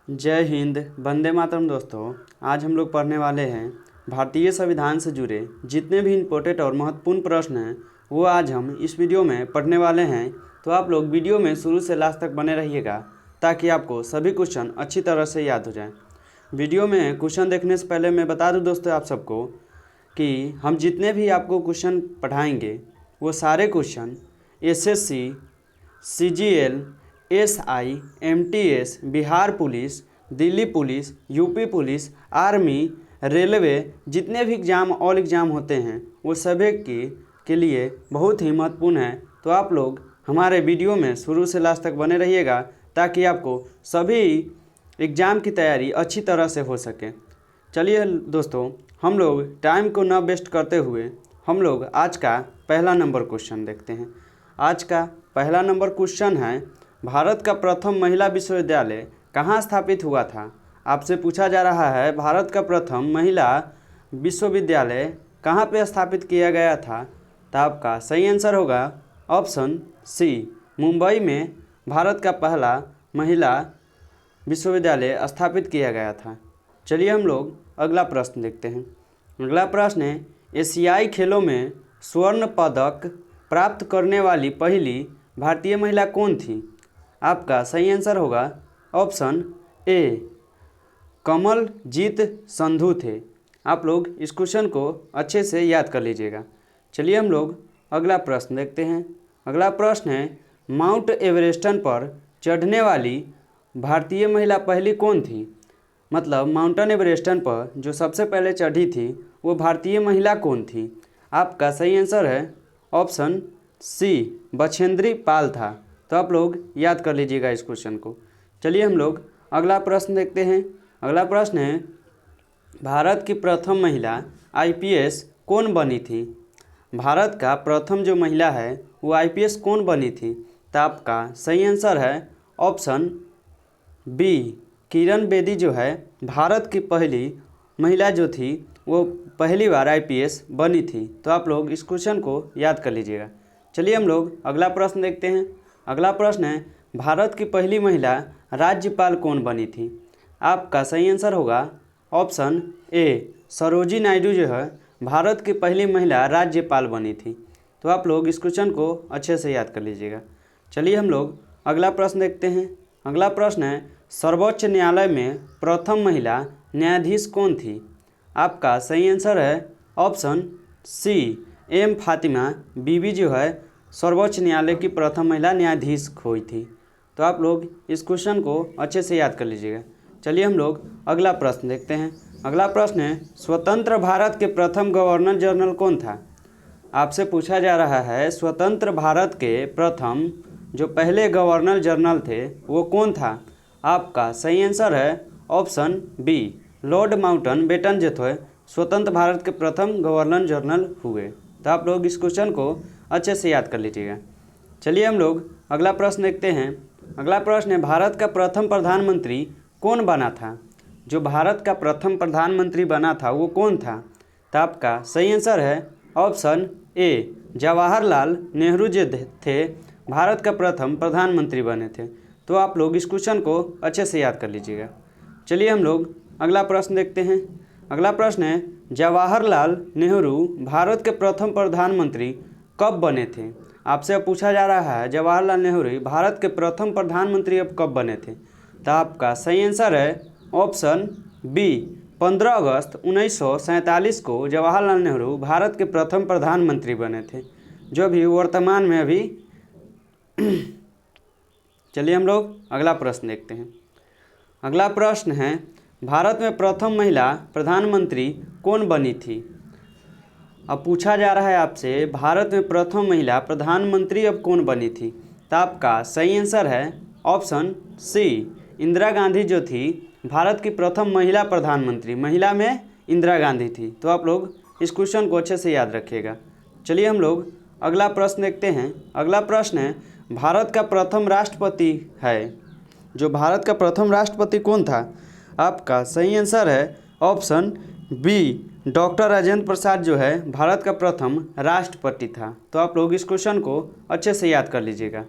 जय हिंद, वंदे मातरम। दोस्तों, आज हम लोग पढ़ने वाले हैं भारतीय संविधान से जुड़े जितने भी इम्पोर्टेंट और महत्वपूर्ण प्रश्न हैं वो आज हम इस वीडियो में पढ़ने वाले हैं। तो आप लोग वीडियो में शुरू से लास्ट तक बने रहिएगा ताकि आपको सभी क्वेश्चन अच्छी तरह से याद हो जाएं। वीडियो में क्वेश्चन देखने से पहले मैं बता दूं दोस्तों आप सबको कि हम जितने भी आपको क्वेश्चन पढ़ाएंगे वो सारे question SSC, CGL, SI, MTS, Bihar police, Delhi police, UP police, army, railway, जितने भी एग्ज़ाम ऑल एग्ज़ाम होते हैं वो सभी के लिए बहुत ही महत्वपूर्ण है। तो आप लोग हमारे वीडियो में शुरू से लास्ट तक बने रहिएगा ताकि आपको सभी एग्ज़ाम की तैयारी अच्छी तरह से हो सके। चलिए दोस्तों, हम लोग टाइम को न वेस्ट करते हुए हम लोग आज का पहला नंबर क्वेश्चन देखते हैं। आज का पहला नंबर क्वेश्चन है, भारत का प्रथम महिला विश्वविद्यालय कहाँ स्थापित हुआ था? आपसे पूछा जा रहा है भारत का प्रथम महिला विश्वविद्यालय कहाँ पे स्थापित किया गया था? तो आपका सही आंसर होगा ऑप्शन सी, मुंबई में भारत का पहला महिला विश्वविद्यालय स्थापित किया गया था। चलिए हम लोग अगला प्रश्न देखते हैं। अगला प्रश्न है, एशियाई खेलों में स्वर्ण पदक प्राप्त करने वाली पहली भारतीय महिला कौन थी? आपका सही आंसर होगा ऑप्शन ए, कमलजीत संधू थे। आप लोग इस क्वेश्चन को अच्छे से याद कर लीजिएगा। चलिए हम लोग अगला प्रश्न देखते हैं। अगला प्रश्न है, माउंट एवरेस्ट पर चढ़ने वाली भारतीय महिला पहली कौन थी? मतलब माउंटेन एवरेस्ट पर जो सबसे पहले चढ़ी थी वो भारतीय महिला कौन थी? आपका सही आंसर है ऑप्शन सी, बछेंद्री पाल था। तो आप लोग याद कर लीजिएगा इस क्वेश्चन को। चलिए हम लोग अगला प्रश्न देखते हैं। अगला प्रश्न है, भारत की प्रथम महिला आईपीएस कौन बनी थी? भारत का प्रथम जो महिला है वो आईपीएस कौन बनी थी? तो आपका सही आंसर है ऑप्शन बी, किरण बेदी जो है भारत की पहली महिला जो थी वो पहली बार आईपीएस बनी थी। तो आप लोग इस क्वेश्चन को याद कर लीजिएगा। चलिए हम लोग अगला प्रश्न देखते हैं। अगला प्रश्न है, भारत की पहली महिला राज्यपाल कौन बनी थी? आपका सही आंसर होगा ऑप्शन ए, सरोजिनी नायडू जो है भारत की पहली महिला राज्यपाल बनी थी। तो आप लोग इस क्वेश्चन को अच्छे से याद कर लीजिएगा। चलिए हम लोग अगला प्रश्न देखते हैं। अगला प्रश्न है, सर्वोच्च न्यायालय में प्रथम महिला न्यायाधीश कौन थी? आपका सही आंसर है ऑप्शन सी, एम फातिमा बीबी जो है सर्वोच्च न्यायालय की प्रथम महिला न्यायाधीश हुई थी। तो आप लोग इस क्वेश्चन को अच्छे से याद कर लीजिएगा। चलिए हम लोग अगला प्रश्न देखते हैं। अगला प्रश्न है, स्वतंत्र भारत के प्रथम गवर्नर जनरल कौन था? आपसे पूछा जा रहा है स्वतंत्र भारत के प्रथम जो पहले गवर्नर जनरल थे वो कौन था? आपका सही आंसर है ऑप्शन बी, लॉर्ड माउंटबेटन जो थे स्वतंत्र भारत के प्रथम गवर्नर जनरल हुए। तो आप लोग इस क्वेश्चन को अच्छे से याद कर लीजिएगा। चलिए हम लोग अगला प्रश्न देखते हैं। अगला प्रश्न है, भारत का प्रथम प्रधानमंत्री कौन बना था? जो भारत का प्रथम प्रधानमंत्री बना था वो कौन था? तो आपका सही आंसर है ऑप्शन ए, जवाहरलाल नेहरू जो थे भारत का प्रथम प्रधानमंत्री बने थे। तो आप लोग इस क्वेश्चन को अच्छे से याद कर लीजिएगा। चलिए हम लोग अगला प्रश्न देखते हैं। अगला प्रश्न है, जवाहरलाल नेहरू भारत के प्रथम प्रधानमंत्री कब बने थे? आपसे पूछा जा रहा है जवाहरलाल नेहरू भारत के प्रथम प्रधानमंत्री अब कब बने थे? तो आपका सही आंसर है ऑप्शन बी, 15 अगस्त 1947 को जवाहरलाल नेहरू भारत के प्रथम प्रधानमंत्री बने थे, जो भी वर्तमान में अभी चलिए हम लोग अगला प्रश्न देखते हैं। अगला प्रश्न है, भारत में प्रथम महिला प्रधानमंत्री कौन बनी थी? अब पूछा जा रहा है आपसे भारत में प्रथम महिला प्रधानमंत्री अब कौन बनी थी? तो आपका सही आंसर है ऑप्शन सी, इंदिरा गांधी जो थी भारत की प्रथम महिला प्रधानमंत्री, महिला में इंदिरा गांधी थी। तो आप लोग इस क्वेश्चन को अच्छे से याद रखिएगा। चलिए हम लोग अगला प्रश्न देखते हैं। अगला प्रश्न है, भारत का प्रथम राष्ट्रपति है, जो भारत का प्रथम राष्ट्रपति कौन था? आपका सही आंसर है option B, doctor Rajendra Prasad जो है भारत का प्रथम राष्ट्रपति था। तो आप लोग इस क्वेश्चन को अच्छे से याद कर लीजिएगा।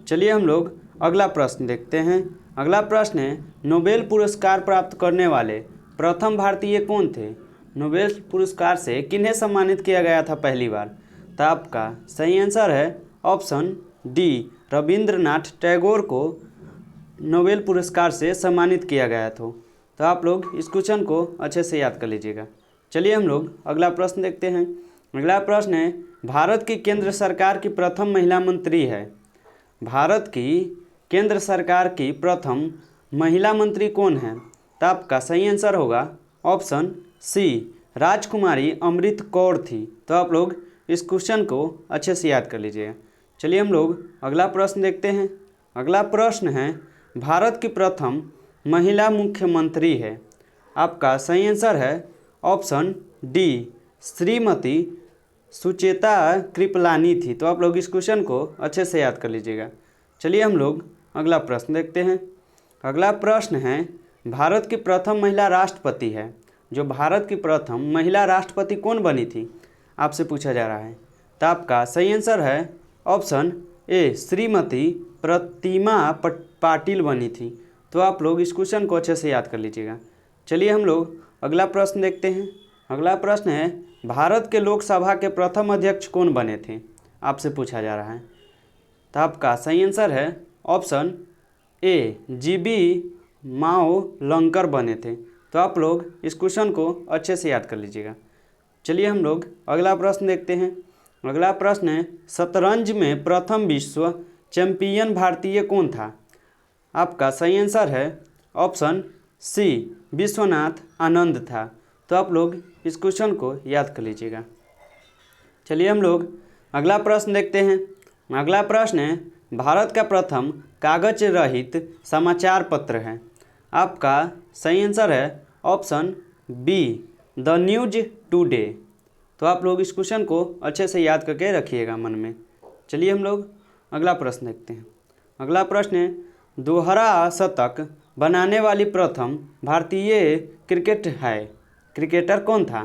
चलिए हम लोग अगला प्रश्न देखते हैं। अगला प्रश्न है, नोबेल पुरस्कार प्राप्त करने वाले प्रथम भारतीय कौन थे? नोबेल पुरस्कार से किन्हें सम्मानित किया गया था पहली बार? तो आपका सही आंसर है ऑप्शन डी, रविंद्रनाथ टैगोर को नोबेल पुरस्कार से सम्मानित किया गया था। तो आप लोग इस क्वेश्चन को अच्छे से याद कर लीजिएगा। चलिए हम लोग अगला प्रश्न देखते हैं। अगला प्रश्न है, भारत की केंद्र सरकार की प्रथम महिला मंत्री है। भारत की केंद्र सरकार की प्रथम महिला मंत्री कौन है? तो आपका सही आंसर होगा ऑप्शन सी, राजकुमारी अमृत कौर थी। तो आप लोग इस क्वेश्चन को अच्छे से याद कर लीजिएगा। चलिए हम लोग अगला प्रश्न देखते हैं। अगला प्रश्न है, भारत की प्रथम महिला मुख्यमंत्री है। आपका सही आंसर है ऑप्शन डी, श्रीमती सुचेता कृपलानी थी। तो आप लोग इस क्वेश्चन को अच्छे से याद कर लीजिएगा। चलिए हम लोग अगला प्रश्न देखते हैं। अगला प्रश्न है, भारत की प्रथम महिला राष्ट्रपति है। जो भारत की प्रथम महिला राष्ट्रपति कौन बनी थी आपसे पूछा जा रहा है। तो आपका सही आंसर है ऑप्शन ए, श्रीमती प्रतिमा पाटिल बनी थी। तो आप लोग इस क्वेश्चन को अच्छे से याद कर लीजिएगा। चलिए हम लोग अगला प्रश्न देखते हैं। अगला प्रश्न है, भारत के लोकसभा के प्रथम अध्यक्ष कौन बने थे आपसे पूछा जा रहा है। तो आपका सही आंसर है ऑप्शन ए, जीबी माओलंकर बने थे। तो आप लोग इस क्वेश्चन को अच्छे से याद कर लीजिएगा। चलिए हम लोग अगला प्रश्न देखते हैं। अगला प्रश्न है, शतरंज में प्रथम विश्व चैंपियन भारतीय कौन था? आपका सही आंसर है ऑप्शन सी, विश्वनाथ आनंद था। तो आप लोग इस क्वेश्चन को याद कर लीजिएगा। चलिए हम लोग अगला प्रश्न देखते हैं। अगला प्रश्न है, भारत का प्रथम कागज रहित समाचार पत्र है। आपका सही आंसर है option B, the news today. तो आप लोग इस क्वेश्चन को अच्छे से याद करके रखिएगा मन में। चलिए हम लोग अगला प्रश्न देखते हैं। अगला प्रश्न है, दोहरा शतक बनाने वाली प्रथम भारतीय क्रिकेटर कौन था?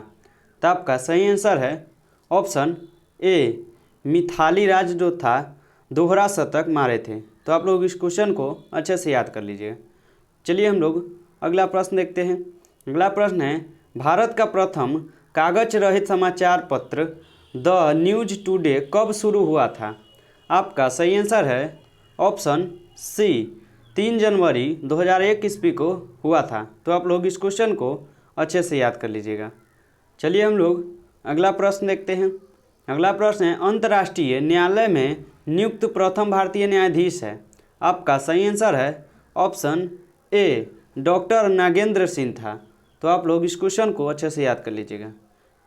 तो आपका सही आंसर है ऑप्शन ए, मिथाली राज जो था दोहरा शतक मारे थे। तो आप लोग इस क्वेश्चन को अच्छे से याद कर लीजिए। चलिए हम लोग अगला प्रश्न देखते हैं। अगला प्रश्न है, भारत का प्रथम कागज रहित समाचार पत्र द न्यूज टुडे कब शुरू हुआ था? आपका सही आंसर है ऑप्शन सी, 3 जनवरी 2001 ईस्वी को हुआ था। तो आप लोग इस क्वेश्चन को अच्छे से याद कर लीजिएगा। चलिए हम लोग अगला प्रश्न देखते हैं। अगला प्रश्न है, अंतर्राष्ट्रीय न्यायालय में नियुक्त प्रथम भारतीय न्यायाधीश है। आपका सही आंसर है option A, doctor Nagendra Singh था। तो आप लोग इस क्वेश्चन को अच्छे से याद कर लीजिएगा।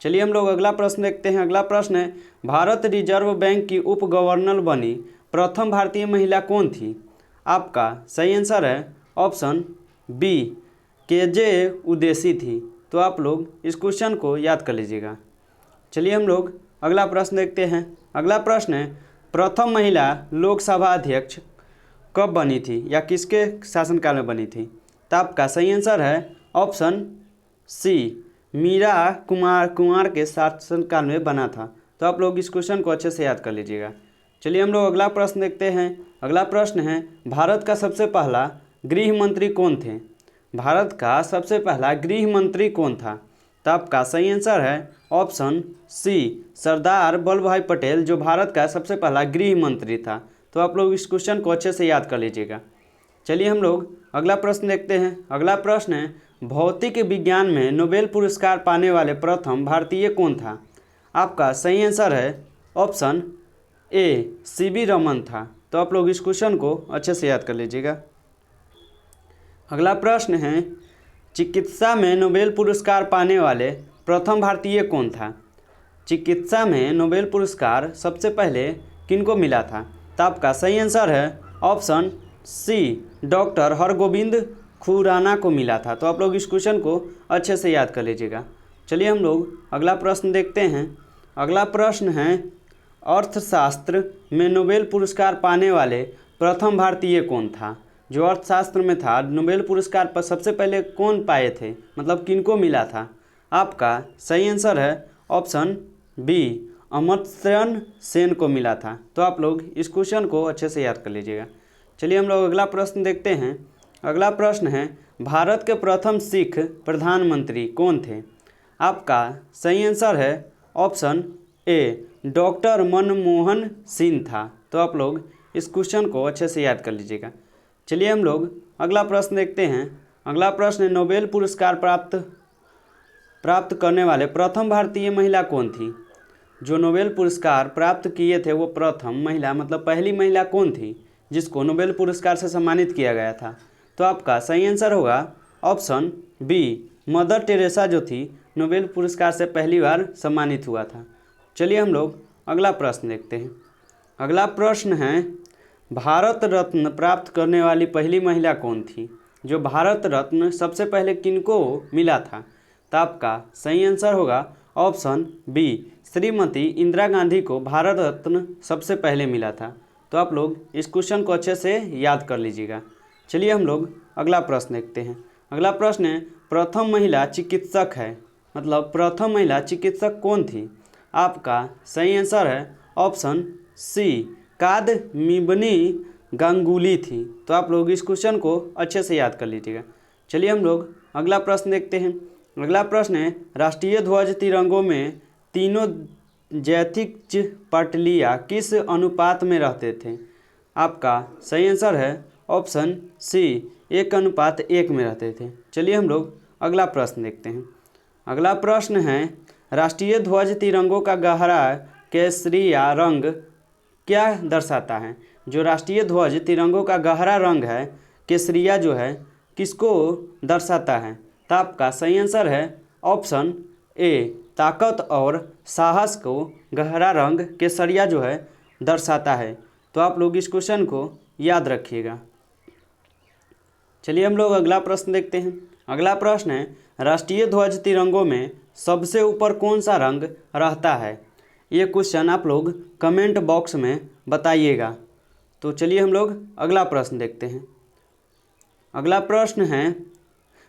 चलिए हम लोग अगला प्रश्न देखते हैं। अगला प्रश्न है, भारत रिजर्व बैंक की उप गवर्नर बनी प्रथम भारतीय महिला कौन थी? आपका सही आंसर है ऑप्शन बी, केजे उदेसी थी। तो आप लोग इस क्वेश्चन को याद कर लीजिएगा। चलिए हम लोग अगला प्रश्न देखते हैं। अगला प्रश्न है, प्रथम महिला लोकसभा अध्यक्ष कब बनी थी या किसके शासनकाल में बनी थी? तो आपका सही आंसर है ऑप्शन सी, मीरा कुमार के शासनकाल में बना था। तो आप लोग इस क्वेश्चन को अच्छे से याद कर लीजिएगा। चलिए हम लोग अगला प्रश्न देखते हैं। अगला प्रश्न है, भारत का सबसे पहला गृह मंत्री कौन थे? भारत का सबसे पहला गृह मंत्री कौन था? तो आपका सही आंसर है ऑप्शन सी, सरदार वल्लभ भाई पटेल जो भारत का सबसे पहला गृह मंत्री था। तो आप लोग इस क्वेश्चन को अच्छे से याद कर लीजिएगा। चलिए हम लोग अगला प्रश्न देखते हैं। अगला प्रश्न है, भौतिक विज्ञान में नोबेल पुरस्कार पाने वाले प्रथम भारतीय कौन था? आपका सही आंसर है ऑप्शन ए, सीवी रमन था। तो आप लोग इस क्वेश्चन को अच्छे से याद कर लीजिएगा। अगला प्रश्न है, चिकित्सा में नोबेल पुरस्कार पाने वाले प्रथम भारतीय कौन था? चिकित्सा में नोबेल पुरस्कार सबसे पहले किनको मिला था? तो आपका सही आंसर है option C, doctor Hargobind Khorana को मिला था। तो आप लोग इस क्वेश्चन को अच्छे से याद कर लीजिएगा। चलिए हम लोग अगला प्रश्न देखते हैं। अगला प्रश्न है, अर्थशास्त्र में नोबेल पुरस्कार पाने वाले प्रथम भारतीय कौन था? जो अर्थशास्त्र में था नोबेल पुरस्कार पर सबसे पहले कौन पाए थे, मतलब किनको मिला था? आपका सही आंसर है ऑप्शन बी, अमर्त्य सेन को मिला था। तो आप लोग इस क्वेश्चन को अच्छे से याद कर लीजिएगा। चलिए हम लोग अगला प्रश्न देखते हैं। अगला प्रश्न है, भारत के प्रथम सिख प्रधानमंत्री कौन थे? आपका सही आंसर है option A doctor Manmohan Singh था। तो आप लोग इस क्वेश्चन को अच्छे से याद कर लीजिएगा। चलिए हम लोग अगला प्रश्न देखते हैं। अगला प्रश्न है, नोबेल पुरस्कार प्राप्त करने वाले प्रथम भारतीय महिला कौन थी? जो नोबेल पुरस्कार प्राप्त किए थे वो प्रथम महिला मतलब पहली महिला कौन थी जिसको नोबेल पुरस्कार से सम्मानित किया गया था? तो आपका सही आंसर होगा ऑप्शन बी मदर टेरेसा जो थी नोबेल पुरस्कार से पहली बार सम्मानित हुआ था। चलिए हम लोग अगला प्रश्न देखते हैं। अगला प्रश्न है, भारत रत्न प्राप्त करने वाली पहली महिला कौन थी? जो भारत रत्न सबसे पहले किनको मिला था? तो आपका सही आंसर होगा ऑप्शन बी श्रीमती इंदिरा गांधी को भारत रत्न सबसे पहले मिला था। तो आप लोग इस क्वेश्चन को अच्छे से याद कर लीजिएगा। चलिए हम लोग अगला प्रश्न देखते हैं। अगला प्रश्न है, प्रथम महिला चिकित्सक है मतलब प्रथम महिला चिकित्सक कौन थी? आपका सही आंसर है ऑप्शन सी कादम्बिनी गांगुली थी। तो आप लोग इस क्वेश्चन को अच्छे से याद कर लीजिएगा। चलिए हम लोग अगला प्रश्न देखते हैं। अगला प्रश्न है, राष्ट्रीय ध्वज तिरंगों में तीनों जैतिज पटलियाँ किस अनुपात में रहते थे? आपका सही आंसर है ऑप्शन सी 1:1 में रहते थे। चलिए हम लोग अगला प्रश्न देखते हैं। अगला प्रश्न है, राष्ट्रीय ध्वज तिरंगों का गहरा केसरिया रंग क्या दर्शाता है? जो राष्ट्रीय ध्वज तिरंगों का गहरा रंग है केसरिया जो है किसको दर्शाता है? तो आपका सही आंसर है ऑप्शन ए ताकत और साहस को गहरा रंग केसरिया जो है दर्शाता है। तो आप लोग इस क्वेश्चन को याद रखिएगा। चलिए हम लोग अगला प्रश्न देखते हैं। अगला प्रश्न है, राष्ट्रीय ध्वज तिरंगों में सबसे ऊपर कौन सा रंग रहता है? ये क्वेश्चन आप लोग कमेंट बॉक्स में बताइएगा। तो चलिए हम लोग अगला प्रश्न देखते हैं। अगला प्रश्न है,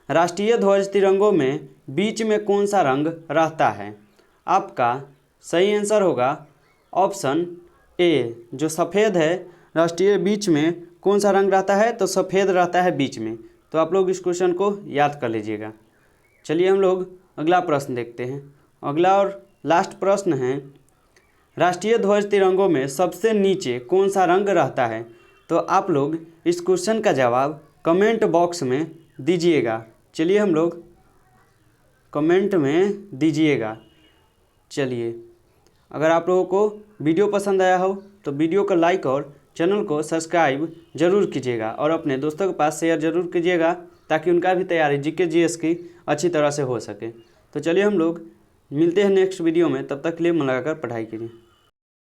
राष्ट्रीय ध्वज तिरंगों में बीच में कौन सा रंग रहता है? आपका सही आंसर होगा ऑप्शन ए जो सफ़ेद है। राष्ट्रीय बीच में कौन सा रंग रहता है? तो सफ़ेद रहता है बीच में। तो आप लोग इस क्वेश्चन को याद कर लीजिएगा। चलिए हम लोग अगला प्रश्न देखते हैं। अगला और लास्ट प्रश्न है, राष्ट्रीय ध्वज तिरंगों में सबसे नीचे कौन सा रंग रहता है? तो आप लोग इस क्वेश्चन का जवाब कमेंट बॉक्स में दीजिएगा। चलिए हम लोग कमेंट में दीजिएगा। चलिए अगर आप लोगों को वीडियो पसंद आया हो तो वीडियो को लाइक और चैनल को सब्सक्राइब जरूर कीजिएगा और अपने दोस्तों के पास शेयर जरूर कीजिएगा ताकि उनका भी तैयारी जीके जीएस की अच्छी तरह से हो सके। तो चलिए हम लोग मिलते हैं नेक्स्ट वीडियो में। तब तक के लिए मन लगाकर पढ़ाई कीजिए।